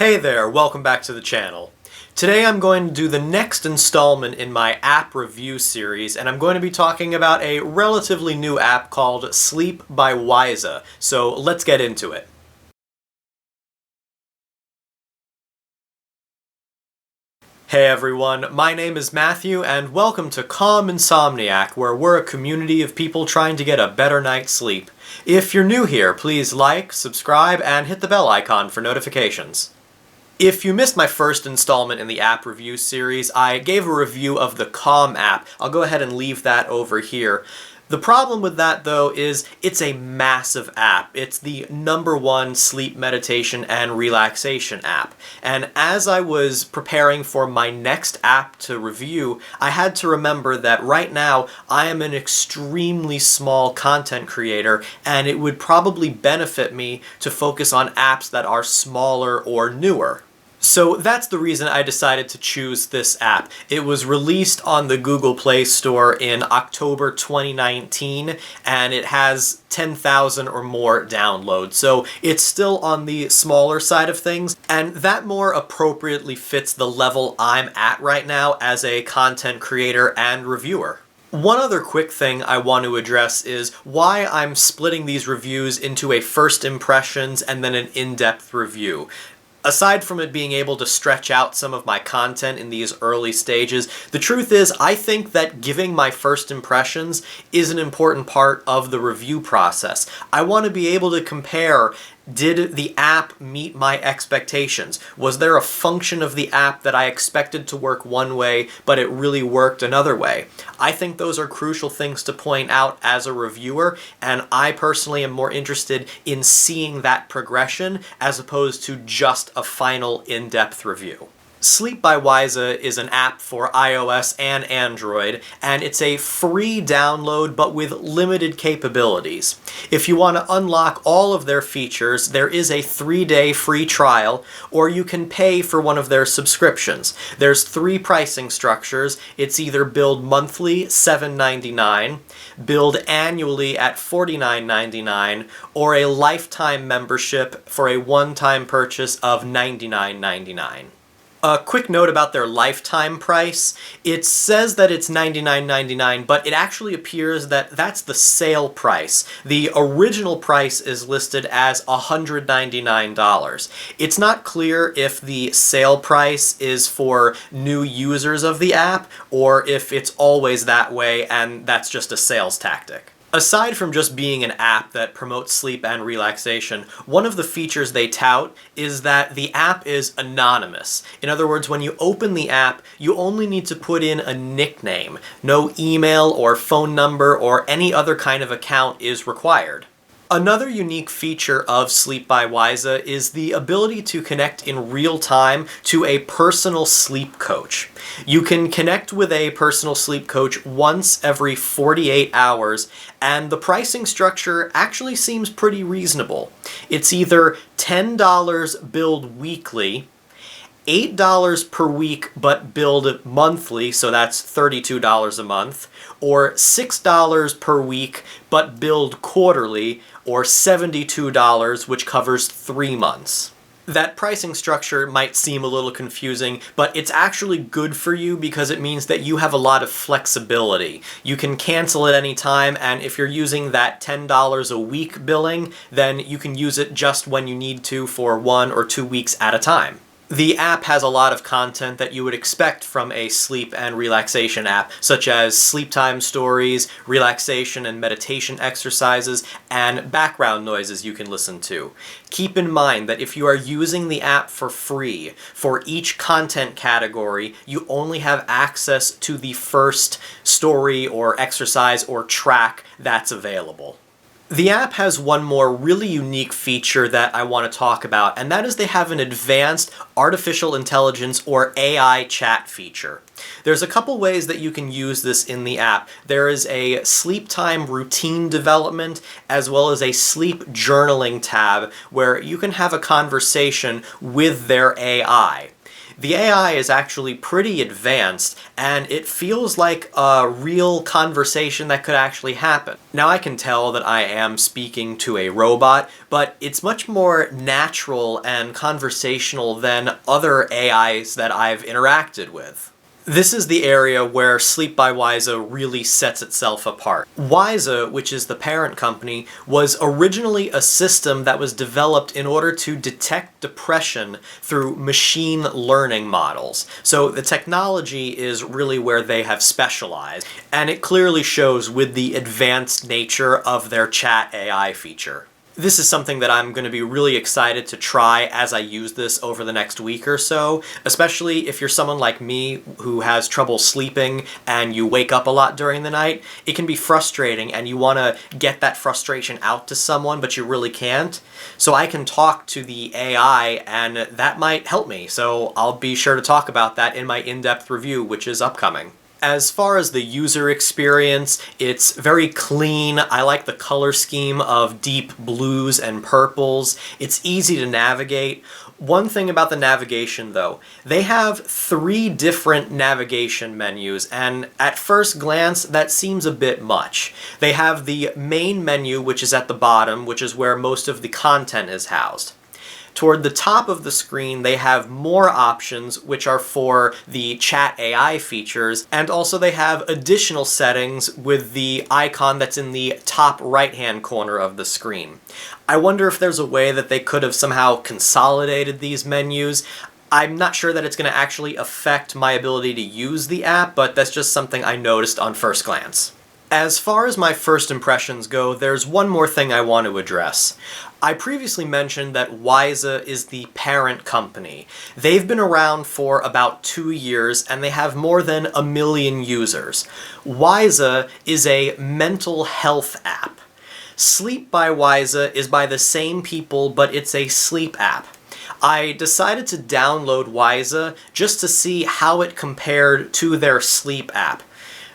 Hey there, welcome back to the channel. Today I'm going to do the next installment in my app review series, and I'm going to be talking about a relatively new app called Sleep by Wysa. So let's get into it. Hey everyone, my name is Matthew, and welcome to Calm Insomniac, where we're a community of people trying to get a better night's sleep. If you're new here, please like, subscribe, and hit the bell icon for notifications. If you missed my first installment in the app review series, I gave a review of the Calm app. I'll go ahead and leave that over here. The problem with that, though, is it's a massive app. It's the #1 sleep meditation and relaxation app. And as I was preparing for my next app to review, I had to remember that right now I am an extremely small content creator, and it would probably benefit me to focus on apps that are smaller or newer. So that's the reason I decided to choose this app. It was released on the Google Play Store in October 2019, and it has 10,000 or more downloads. So it's still on the smaller side of things, and that more appropriately fits the level I'm at right now as a content creator and reviewer. One other quick thing I want to address is why I'm splitting these reviews into a first impressions and then an in-depth review. Aside from it being able to stretch out some of my content in these early stages, the truth is I think that giving my first impressions is an important part of the review process. I want to be able to compare, did the app meet my expectations? Was there a function of the app that I expected to work one way, but it really worked another way? I think those are crucial things to point out as a reviewer, and I personally am more interested in seeing that progression as opposed to just a final in-depth review. Sleep by Wysa is an app for iOS and Android, and it's a free download but with limited capabilities. If you want to unlock all of their features, there is a 3-day free trial, or you can pay for one of their subscriptions. There's 3 pricing structures. It's either billed monthly, $7.99, billed annually at $49.99, or a lifetime membership for a one-time purchase of $99.99. A quick note about their lifetime price. It says that it's $99.99, but it actually appears that that's the sale price. The original price is listed as $199. It's not clear if the sale price is for new users of the app, or if it's always that way and that's just a sales tactic. Aside from just being an app that promotes sleep and relaxation, one of the features they tout is that the app is anonymous. In other words, when you open the app, you only need to put in a nickname. No email or phone number or any other kind of account is required. Another unique feature of Sleep by Wysa is the ability to connect in real time to a personal sleep coach. You can connect with a personal sleep coach once every 48 hours, and the pricing structure actually seems pretty reasonable. It's either $10 billed weekly, $8 per week but billed monthly, so that's $32 a month, or $6 per week but billed quarterly, or $72, which covers 3 months. That pricing structure might seem a little confusing, but it's actually good for you because it means that you have a lot of flexibility. You can cancel at any time, and if you're using that $10 a week billing, then you can use it just when you need to for 1 or 2 weeks at a time. The app has a lot of content that you would expect from a sleep and relaxation app, such as sleep time stories, relaxation and meditation exercises, and background noises you can listen to. Keep in mind that if you are using the app for free, for each content category, you only have access to the first story or exercise or track that's available. The app has one more really unique feature that I want to talk about, and that is they have an advanced artificial intelligence or AI chat feature. There's a couple ways that you can use this in the app. There is a sleep time routine development as well as a sleep journaling tab where you can have a conversation with their AI. The AI is actually pretty advanced, and it feels like a real conversation that could actually happen. Now, I can tell that I am speaking to a robot, but it's much more natural and conversational than other AIs that I've interacted with. This is the area where Sleep by Wysa really sets itself apart. Wysa, which is the parent company, was originally a system that was developed in order to detect depression through machine learning models. So the technology is really where they have specialized, and it clearly shows with the advanced nature of their chat AI feature. This is something that I'm going to be really excited to try as I use this over the next week or so, especially if you're someone like me who has trouble sleeping and you wake up a lot during the night. It can be frustrating and you want to get that frustration out to someone, but you really can't. So I can talk to the AI and that might help me, so I'll be sure to talk about that in my in-depth review, which is upcoming. As far as the user experience, it's very clean. I like the color scheme of deep blues and purples. It's easy to navigate. One thing about the navigation, though, they have 3 different navigation menus, and at first glance, that seems a bit much. They have the main menu, which is at the bottom, which is where most of the content is housed. Toward the top of the screen, they have more options, which are for the chat AI features, and also they have additional settings with the icon that's in the top right-hand corner of the screen. I wonder if there's a way that they could have somehow consolidated these menus. I'm not sure that it's going to actually affect my ability to use the app, but that's just something I noticed on first glance. As far as my first impressions go, there's one more thing I want to address. I previously mentioned that Wysa is the parent company. They've been around for about 2 years and they have more than 1 million users. Wysa is a mental health app. Sleep by Wysa is by the same people, but it's a sleep app. I decided to download Wysa just to see how it compared to their sleep app.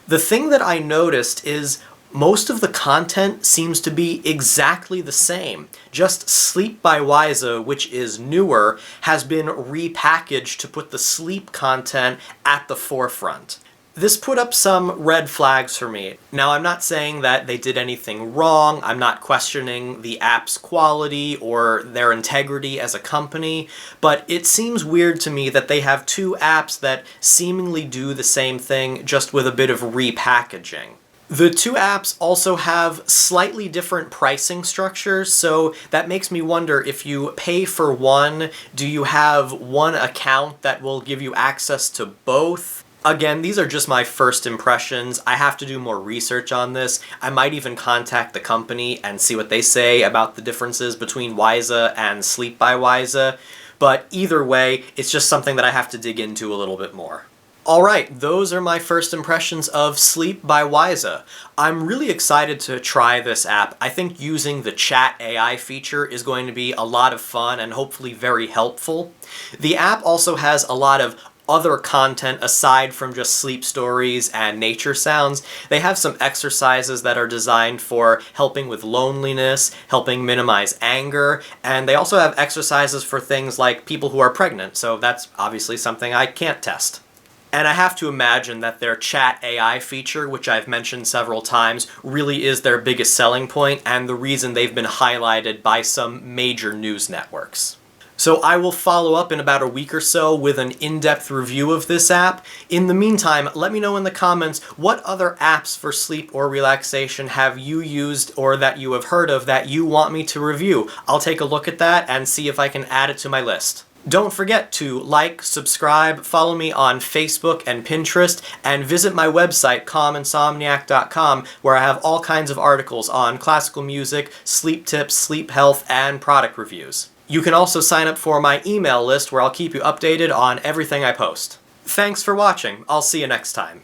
The thing that I noticed is most of the content seems to be exactly the same. Just Sleep by Wysa, which is newer, has been repackaged to put the sleep content at the forefront. This put up some red flags for me. Now, I'm not saying that they did anything wrong. I'm not questioning the app's quality or their integrity as a company, but it seems weird to me that they have 2 apps that seemingly do the same thing, just with a bit of repackaging. The 2 apps also have slightly different pricing structures, so that makes me wonder, if you pay for one, do you have one account that will give you access to both? Again, these are just my first impressions. I have to do more research on this. I might even contact the company and see what they say about the differences between Wysa and Sleep by Wysa. But either way, it's just something that I have to dig into a little bit more. Alright, those are my first impressions of Sleep by Wysa. I'm really excited to try this app. I think using the chat AI feature is going to be a lot of fun and hopefully very helpful. The app also has a lot of other content aside from just sleep stories and nature sounds. They have some exercises that are designed for helping with loneliness, helping minimize anger, and they also have exercises for things like people who are pregnant, so that's obviously something I can't test. And I have to imagine that their chat AI feature, which I've mentioned several times, really is their biggest selling point and the reason they've been highlighted by some major news networks. So I will follow up in about a week or so with an in-depth review of this app. In the meantime, let me know in the comments what other apps for sleep or relaxation have you used or that you have heard of that you want me to review. I'll take a look at that and see if I can add it to my list. Don't forget to like, subscribe, follow me on Facebook and Pinterest, and visit my website, calminsomniac.com, where I have all kinds of articles on classical music, sleep tips, sleep health, and product reviews. You can also sign up for my email list where I'll keep you updated on everything I post. Thanks for watching. I'll see you next time.